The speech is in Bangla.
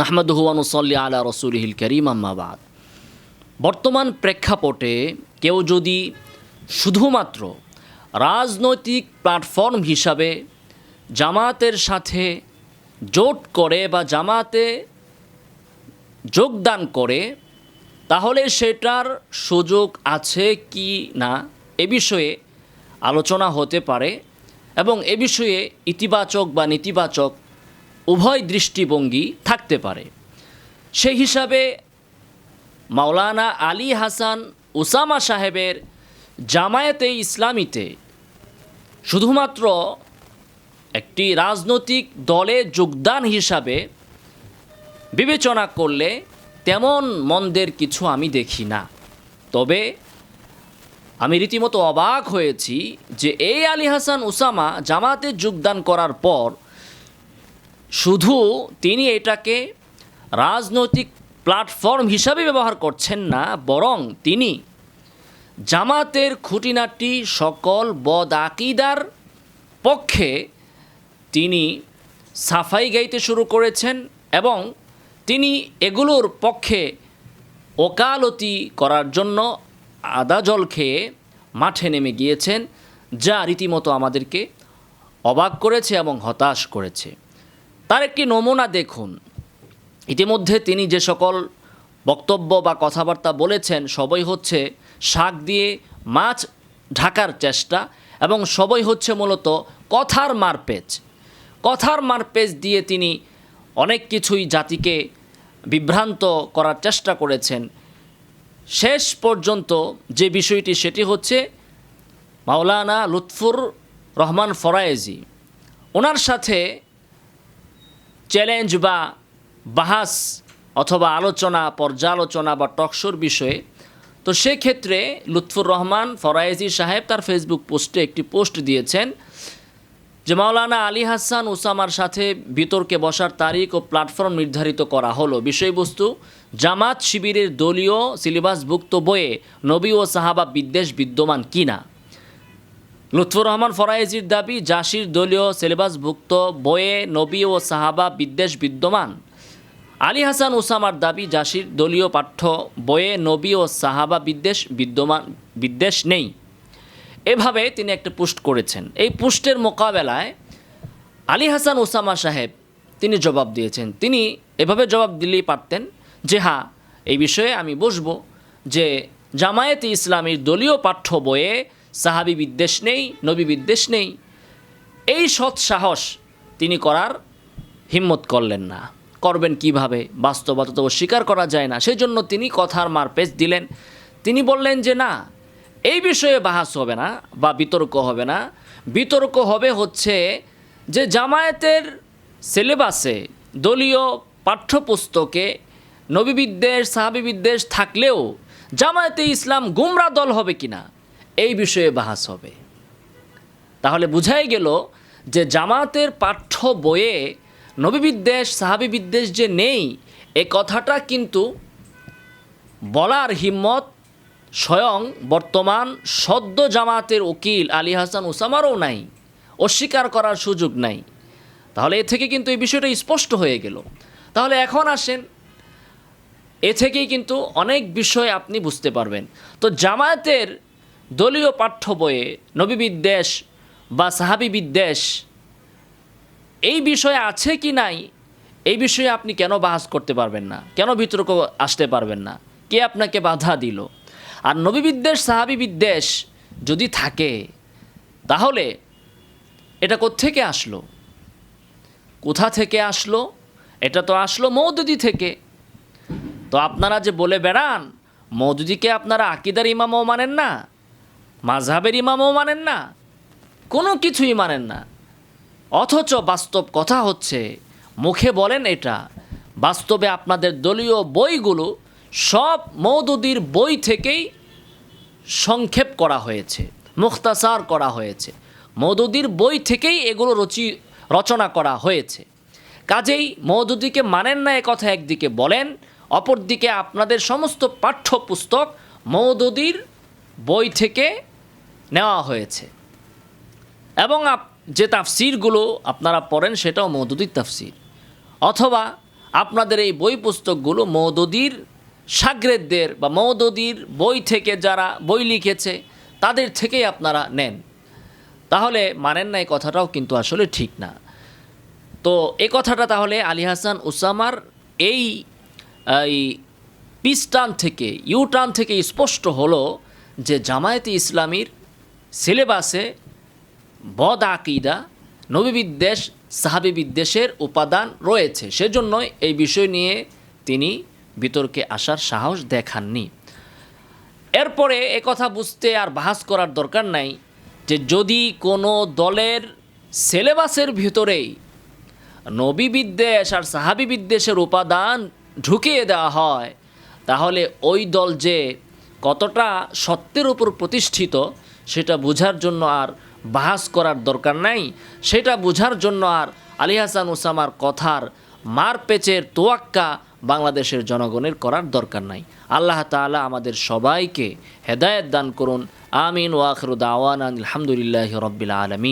নাহমাদুহু ওয়া নুসাল্লি আলা রাসূলিহিল কারীম, আম্মা বাদ। বর্তমান প্রেক্ষাপটে কেউ যদি শুধুমাত্র রাজনৈতিক প্ল্যাটফর্ম হিসাবে জামাতের সাথে জোট করে বা জামাতে যোগদান করে, তাহলে সেটার সুযোগ আছে কি না এ বিষয়ে আলোচনা হতে পারে এবং এ বিষয়ে ইতিবাচক বা নেতিবাচক উভয় দৃষ্টিভঙ্গি থাকতে পারে। সেই হিসাবে মাওলানা আলী হাসান উসামা সাহেবের জামায়াতে ইসলামীতে শুধুমাত্র একটি রাজনৈতিক দলে যোগদান হিসাবে বিবেচনা করলে তেমন মন্দের কিছু আমি দেখি না। তবে আমি রীতিমতো অবাক হয়েছি যে এই আলী হাসান উসামা জামাতে যোগদান করার পর শুধু তিনি এটাকে রাজনৈতিক প্ল্যাটফর্ম হিসাবে ব্যবহার করছেন না, বরং তিনি জামাতের খুঁটিনাটি সকল বদ আকিদার পক্ষে তিনি সাফাই গাইতে শুরু করেছেন এবং তিনি এগুলোর পক্ষে ওকালতি করার জন্য আদা জল খেয়ে মাঠে নেমে গিয়েছেন, যা রীতিমতো আমাদেরকে অবাক করেছে এবং হতাশ করেছে। তার একটি নমুনা দেখুন। ইতিমধ্যে তিনি যে সকল বক্তব্য বা কথাবার্তা বলেছেন সবই হচ্ছে শাক দিয়ে মাছ ঢাকার চেষ্টা এবং সবই হচ্ছে মূলত কথার মারপেচ দিয়ে তিনি অনেক কিছুই জাতিকে বিভ্রান্ত করার চেষ্টা করেছেন। শেষ পর্যন্ত যে বিষয়টি সেটি হচ্ছে মাওলানা লুৎফুর রহমান ফরায়েজি, ওনার সাথে চ্যালেঞ্জ বা বাহাস অথবা আলোচনা, পর্যালোচনা বা টকশোর বিষয়ে। তো সেক্ষেত্রে লুৎফুর রহমান ফরায়েজি সাহেব তার ফেসবুক পোস্টে একটি পোস্ট দিয়েছেন যে মাওলানা আলী হাসান উসামার সাথে বিতর্কে বসার তারিখ ও প্ল্যাটফর্ম নির্ধারিত করা হলো। বিষয়বস্তু: জামাত শিবিরের দলীয় সিলেবাসভুক্ত বইয়ে নবী ও সাহাবা বিদ্বেষ বিদ্যমান কিনা। লুৎফুর রহমান ফরায়েজির দাবি, জাসির দলীয় সিলেবাসভুক্ত বইয়ে নবী ও সাহাবা বিদ্বেষ বিদ্যমান। আলী হাসান উসামার দাবি, জাসির দলীয় পাঠ্য বইয়ে নবী ও সাহাবা বিদ্বেষ নেই। এভাবে তিনি একটা পোস্ট করেছেন। এই পোস্টের মোকাবেলায় আলী হাসান উসামা সাহেব তিনি জবাব দিয়েছেন। তিনি এভাবে জবাব দিলেই পারতেন যে হ্যাঁ, এই বিষয়ে আমি বসবো যে জামায়াতে ইসলামীর দলীয় পাঠ্য বইয়ে সাহাবি বিদ্বেষ নেই, নবী বিদ্বেষ নেই। এই সৎ সাহস তিনি করার হিম্মত করলেন না। করবেন কিভাবে? বাস্তবতা তো স্বীকার করা যায় না। সেই জন্য তিনি কথার মারপেচ দিলেন। তিনি বললেন যে না, এই বিষয়ে বাহাস হবে না বা বিতর্ক হবে না। বিতর্ক হবে হচ্ছে যে জামায়াতের সিলেবাসে দলীয় পাঠ্যপুস্তকে নবী বিদ্বেষ, সাহাবী বিদ্বেষ থাকলেও জামায়াতে ইসলাম গুমরা দল হবে কিনা, এই বিষয়ে বাহাস হবে। তাহলে বুঝাই গেল যে জামাতের পাঠ্য বইয়ে নবী বিদ্বেষ, সাহাবী বিদ্বেষ যে নেই, এ কথাটা কিন্তু বলার হিম্মত স্বয়ং বর্তমান সদ্য জামাতের উকিল আলী হাসান উসামারও নাই, অস্বীকার করার সুযোগ নাই। তাহলে এ থেকে কিন্তু এই বিষয়টা স্পষ্ট হয়ে গেল। তাহলে এখন আসেন, এ থেকেই কিন্তু অনেক বিষয় আপনি বুঝতে পারবেন। তো জামায়াতের দলীয় পাঠ্য বইয়ে নবী বিদ্বেষ বা সাহাবী বিদ্বেষ এই বিষয়ে আছে কি নাই, এই বিষয়ে আপনি কেন বাহাস করতে পারবেন না? কেন বিতর্ক আসতে পারবেন না? কে আপনাকে বাধা দিল? আর নবী বিদ্বেষ, সাহাবী বিদ্বেষ যদি থাকে, তাহলে এটা কোত্থেকে আসলো? কোথা থেকে আসলো? এটা তো আসলো মওদুদি থেকে। তো আপনারা যে বলে বেড়ান মওদুদিকে আপনারা আকিদার ইমামও মানেন না, মাযহাবের ইমামও মানেন না, কোনো কিছুই মানেন না, অথচ বাস্তব কথা হচ্ছে মুখে বলেন এটা, বাস্তবে আপনাদের দলীয় বইগুলো সব মওদুদির বই থেকেই সংক্ষেপ করা হয়েছে, মুখতাসার করা হয়েছে। মওদুদির বই থেকেই এগুলো রচনা করা হয়েছে। কাজেই মওদুদিকে মানেন না এ কথা একদিকে বলেন, অপরদিকে আপনাদের সমস্ত পাঠ্যপুস্তক মওদুদির বই থেকে নেওয়া হয়েছে এবং যে তাফসিরগুলো আপনারা পড়েন সেটাও মওদুদির তাফসির। অথবা আপনাদের এই বই পুস্তকগুলো মওদুদীর শাগরেদদের বা মওদুদীর বই থেকে যারা বই লিখেছে তাদের থেকেই আপনারা নেন। তাহলে মানেন না, এই কথাটাও কিন্তু আসলে ঠিক না। তো এই কথাটা তাহলে আলী হাসান উসামার এই পিস্টান থেকে ইউটার্ন থেকে স্পষ্ট হলো যে জামায়াতে ইসলামীর সিলেবাসে বদ আকিদা, নবী বিদ্বেষ, সাহাবী বিদ্বেষের উপাদান রয়েছে। সেজন্যই এই বিষয় নিয়ে তিনি বিতর্কে আসার সাহস দেখাননি। এরপরে কথা বুঝতে আর বাহাস করার দরকার নাই যে যদি কোনো দলের সিলেবাসের ভিতরেই নবী বিদ্বেষ আর সাহাবী বিদ্বেষের উপাদান ঢুকিয়ে দেওয়া হয়, তাহলে ওই দল যে কতটা সত্যের উপর প্রতিষ্ঠিত সেটা বোঝার জন্য আর বাহাস করার দরকার নাই। সেটা বোঝার জন্য আর আলী হাসান উসামার কথার মারপেচের তোয়াক্কা বাংলাদেশের জনগণের করার দরকার নাই। আল্লাহ তাআলা আমাদের সবাইকে হেদায়েত দান করুন। আমিন ওয়া আখিরু দাওয়ানা আলহামদুলিল্লাহি রাব্বিল আলামিন।